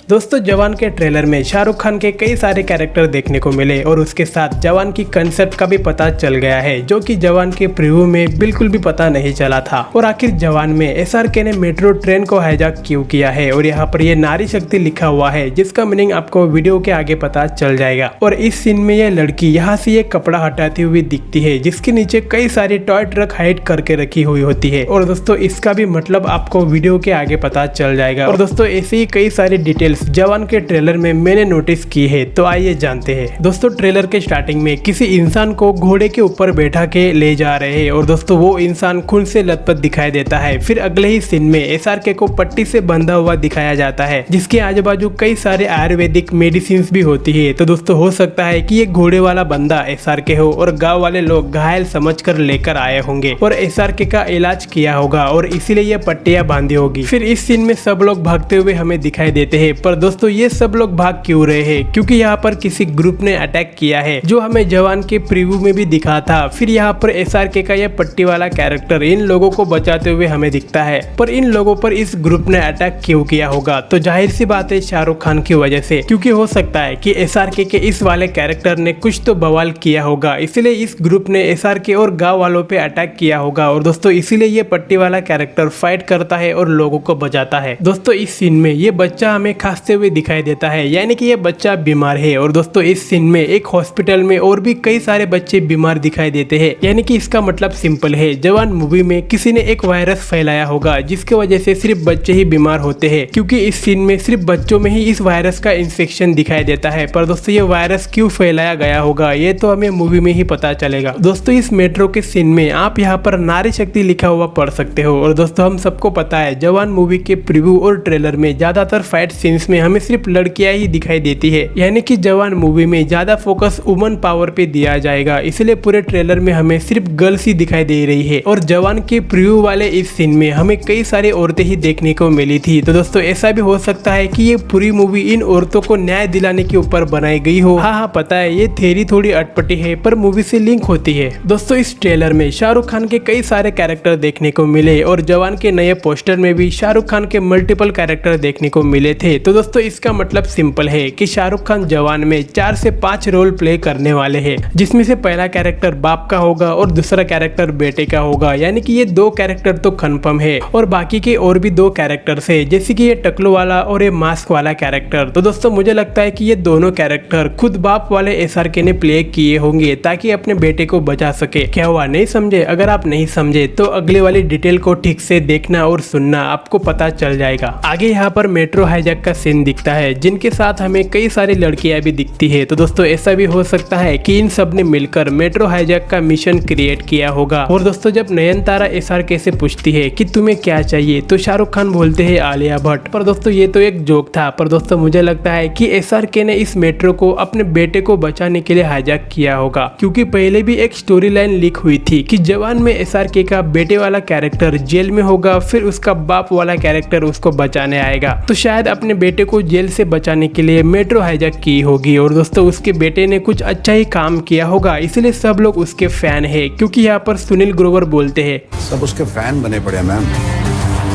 दोस्तों जवान के ट्रेलर में शाहरुख खान के कई सारे कैरेक्टर देखने को मिले और उसके साथ जवान की कंसेप्ट का भी पता चल गया है, जो कि जवान के प्रीव्यू में बिल्कुल भी पता नहीं चला था। और आखिर जवान में एसआरके ने मेट्रो ट्रेन को हाईजैक क्यों किया है और यहाँ पर ये नारी शक्ति लिखा हुआ है, जिसका मीनिंग आपको वीडियो के आगे पता चल जाएगा। और इस सीन में ये लड़की यहाँ से ये कपड़ा हटाती हुई दिखती है, जिसके नीचे कई सारी टॉय ट्रक हाइड करके रखी हुई होती है। और दोस्तों इसका भी मतलब आपको वीडियो के आगे पता चल जाएगा। और दोस्तों ऐसे ही कई सारी डिटेल्स जवान के ट्रेलर में मैंने नोटिस की है, तो आइए जानते हैं। दोस्तों ट्रेलर के स्टार्टिंग में किसी इंसान को घोड़े के ऊपर बैठा के ले जा रहे हैं और दोस्तों वो इंसान खून से लथपथ दिखाई देता है। फिर अगले ही सीन में एसआरके को पट्टी से बंधा हुआ दिखाया जाता है, जिसके आजू बाजू कई सारे आयुर्वेदिक मेडिसिन भी होती है। तो दोस्तों हो सकता है कि ये घोड़े वाला बंदा एसआरके हो और गाँव वाले लोग घायल समझकर लेकर आए होंगे और एसआरके का इलाज किया होगा और इसीलिए ये पट्टियां बांधी होगी। फिर इस सीन में सब लोग भागते हुए हमें दिखाई देते हैं, पर दोस्तों ये सब लोग भाग क्यों रहे हैं? क्योंकि यहाँ पर किसी ग्रुप ने अटैक किया है, जो हमें जवान के प्रीव्यू में भी दिखा था। फिर यहाँ पर एसआरके का ये पट्टी वाला कैरेक्टर इन लोगों को बचाते हुए हमें दिखता है, पर इन लोगों पर इस ग्रुप ने अटैक क्यों किया होगा? तो जाहिर सी बात है शाहरुख खान की वजह से, क्योंकि हो सकता है कि एसआरके के इस वाले कैरेक्टर ने कुछ तो बवाल किया होगा, इसलिए इस ग्रुप ने एसआरके और गाँव वालों पे अटैक किया होगा। और दोस्तों इसीलिए ये पट्टी वाला कैरेक्टर फाइट करता है और लोगों को बचाता है। दोस्तों इस सीन में ये बच्चा हमें खांसते हुए दिखाई देता है, यानी कि ये बच्चा बीमार है। और दोस्तों इस सीन में एक हॉस्पिटल में और भी कई सारे बच्चे बीमार दिखाई देते हैं, यानी कि इसका मतलब सिंपल है, जवान मूवी में किसी ने एक वायरस फैलाया होगा, जिसकी वजह से सिर्फ बच्चे ही बीमार होते हैं। क्योंकि इस सीन में सिर्फ बच्चों में ही इस वायरस का इन्फेक्शन दिखाई देता है। पर दोस्तों ये वायरस क्यों फैलाया गया होगा, ये तो हमें मूवी में ही पता चलेगा। दोस्तों इस मेट्रो के सीन में आप यहाँ पर नारी शक्ति लिखा हुआ पढ़ सकते हो। और दोस्तों हम सबको पता है जवान मूवी के प्रीव्यू और ट्रेलर में ज्यादातर फाइट सीन्स में हमें सिर्फ लड़कियां ही दिखाई देती है, यानी कि जवान मूवी में ज्यादा फोकस वुमन पावर पे दिया जाएगा, इसलिए पूरे ट्रेलर में हमें सिर्फ गर्ल्स ही दिखाई दे रही है। और जवान के प्रीव्यू वाले इस सीन में हमें कई सारी औरतें ही देखने को मिली थी। तो दोस्तों ऐसा भी हो सकता है कि ये पूरी मूवी इन औरतों को न्याय दिलाने के ऊपर बनाई गई हो। हाँ पता है ये थ्योरी थोड़ी अटपटी है, पर मूवी से लिंक होती है। दोस्तों इस ट्रेलर में शाहरुख खान के कई सारे कैरेक्टर देखने को मिले और जवान के नए पोस्टर में भी शाहरुख खान के मल्टीपल कैरेक्टर देखने को मिले थे। तो दोस्तों इसका मतलब सिंपल है कि शाहरुख खान जवान में 4 से 5 रोल प्ले करने वाले हैं, जिसमें से पहला कैरेक्टर बाप का होगा और दूसरा कैरेक्टर बेटे का होगा, यानी कि ये 2 कैरेक्टर तो कंफर्म है। और बाकी के और भी 2 कैरेक्टर्स है, जैसे कि ये टकलू वाला और ये मास्क वाला कैरेक्टर। तो दोस्तों मुझे लगता है कि ये दोनों कैरेक्टर खुद बाप वाले एसआरके ने प्ले किए होंगे, ताकि अपने बेटे को बचा सके। क्या हुआ, नहीं समझे? अगर आप नहीं समझे तो अगले वाली डिटेल को ठीक से देखना और सुनना, आपको पता चल जाएगा। आगे यहाँ पर मेट्रो हाईजैक का सीन दिखता है, जिनके साथ हमें कई सारी लड़कियां भी दिखती है। तो दोस्तों ऐसा भी हो सकता है कि इन सब ने मिलकर मेट्रो हाईजैक का मिशन क्रिएट किया होगा। और दोस्तों जब नयनतारा एसआरके से पूछती है कि तुम्हें क्या चाहिए, तो शाहरुख खान बोलते हैं आलिया भट्ट। पर दोस्तों ये तो एक जोक था, पर दोस्तों मुझे लगता है कि एसआरके ने इस मेट्रो को अपने बेटे को बचाने के लिए हाईजैक किया होगा, क्योंकि पहले भी एक स्टोरी लाइन लीक हुई थी कि जवान में एसआरके का बेटे वाला कैरेक्टर जेल में होगा, फिर उसका बाप वाला कैरेक्टर उसको बचाने आएगा। तो शायद अपने बेटे को जेल से बचाने के लिए मेट्रो हाईजैक की होगी। और दोस्तों उसके बेटे ने कुछ अच्छा ही काम किया होगा, इसलिए सब लोग उसके फैन है। क्योंकि यहाँ पर सुनील ग्रोवर बोलते हैं सब उसके फैन बने पड़े मैम।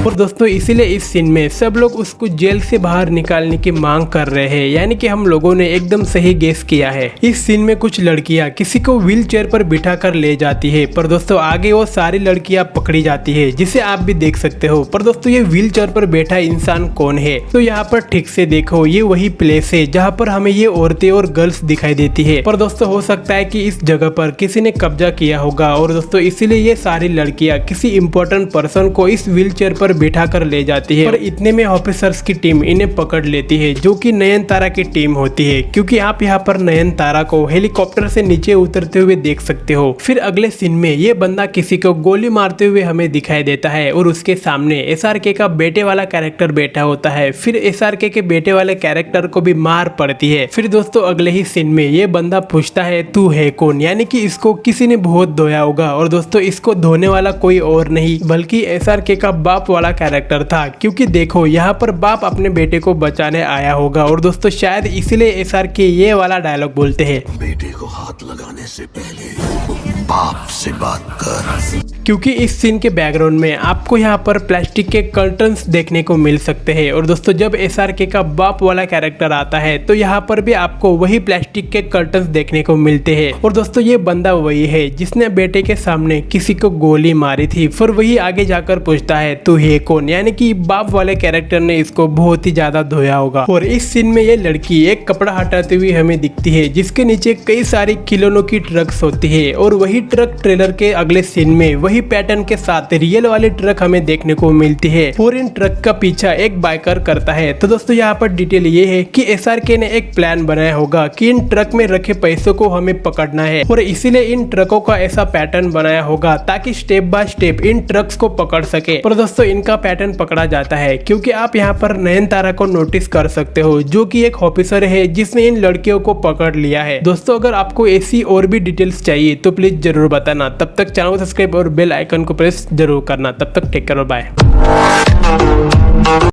और दोस्तों इसीलिए इस सीन में सब लोग उसको जेल से बाहर निकालने की मांग कर रहे हैं, यानी कि हम लोगों ने एकदम सही गेस किया है। इस सीन में कुछ लड़कियां किसी को व्हील चेयर पर बिठा कर ले जाती है, पर दोस्तों आगे वो सारी लड़कियां पकड़ी जाती है, जिसे आप भी देख सकते हो। पर दोस्तों ये व्हील चेयर पर बैठा इंसान कौन है? तो यहाँ पर ठीक से देखो, ये वही प्लेस है जहाँ पर हमें ये औरतें और गर्ल्स दिखाई देती है। पर दोस्तों हो सकता है कि इस जगह पर किसी ने कब्जा किया होगा, और दोस्तों इसीलिए ये सारी लड़कियां किसी इंपॉर्टेंट पर्सन को इस व्हील चेयर पर बिठा कर ले जाती है। और इतने में ऑफिसर्स की टीम इन्हें पकड़ लेती है, जो कि नयनतारा की टीम होती है। क्योंकि आप यहाँ पर नयनतारा को हेलीकॉप्टर से नीचे उतरते हुए देख सकते हो। फिर अगले सीन में ये बंदा किसी को गोली मारते हुए हमें दिखाई देता है, और उसके सामने एसआरके का बेटे वाला कैरेक्टर बैठा होता है। फिर एसआरके के बेटे वाले कैरेक्टर को भी मार पड़ती है। फिर दोस्तों अगले ही सीन में ये बंदा पूछता है तू है कौन, यानी कि इसको किसी ने बहुत धोया होगा। और दोस्तों इसको धोने वाला कोई और नहीं बल्कि एसआरके का बाप वाला कैरेक्टर था। क्योंकि देखो यहाँ पर बाप अपने बेटे को बचाने आया होगा, और दोस्तों शायद इसलिए एसआरके ये वाला डायलॉग बोलते हैं, बेटे को हाथ लगाने से पहले बाप से बात कर। क्योंकि इस सीन के बैकग्राउंड में आपको यहाँ पर प्लास्टिक के कर्टन्स देखने को मिल सकते हैं। और दोस्तों जब SRK का बाप वाला कैरेक्टर आता है तो यहाँ पर भी आपको वही प्लास्टिक के कर्टन्स देखने को मिलते हैं। और दोस्तों ये बंदा वही है जिसने बेटे के सामने किसी को गोली मारी थी। फिर वही आगे जाकर पूछता है तू है कौन, यानी कि बाप वाले कैरेक्टर ने इसको बहुत ही ज्यादा धोया होगा। और इस सीन में ये लड़की एक कपड़ा हटाते हुए हमें दिखती है जिसके नीचे कई सारी खिलौनों की ट्रक्स होती है। और वही ट्रक ट्रेलर के अगले सीन में वही पैटर्न के साथ रियल वाली ट्रक हमें देखने को मिलती है। और इन ट्रक का पीछा एक बाइकर करता है। तो दोस्तों यहाँ पर डिटेल ये है कि SRK ने एक प्लान बनाया होगा कि इन ट्रक में रखे पैसों को हमें पकड़ना है और इसीलिए इन ट्रकों का ऐसा पैटर्न बनाया होगा ताकि step by step in trucks को पकड़ सके। पर दोस्तों इनका पैटर्न पकड़ा जाता है क्योंकि आप यहाँ पर नयनतारा को नोटिस कर सकते हो जो कि एक ऑफिसर है जिसने इन लड़कियों को पकड़ लिया है। दोस्तों अगर आपको ऐसी और भी डिटेल्स चाहिए तो प्लीज जरूर बताना। तब तक चैनल को सब्सक्राइब और बेल आइकन को प्रेस जरूर करना। तब तक टेक केयर और बाय।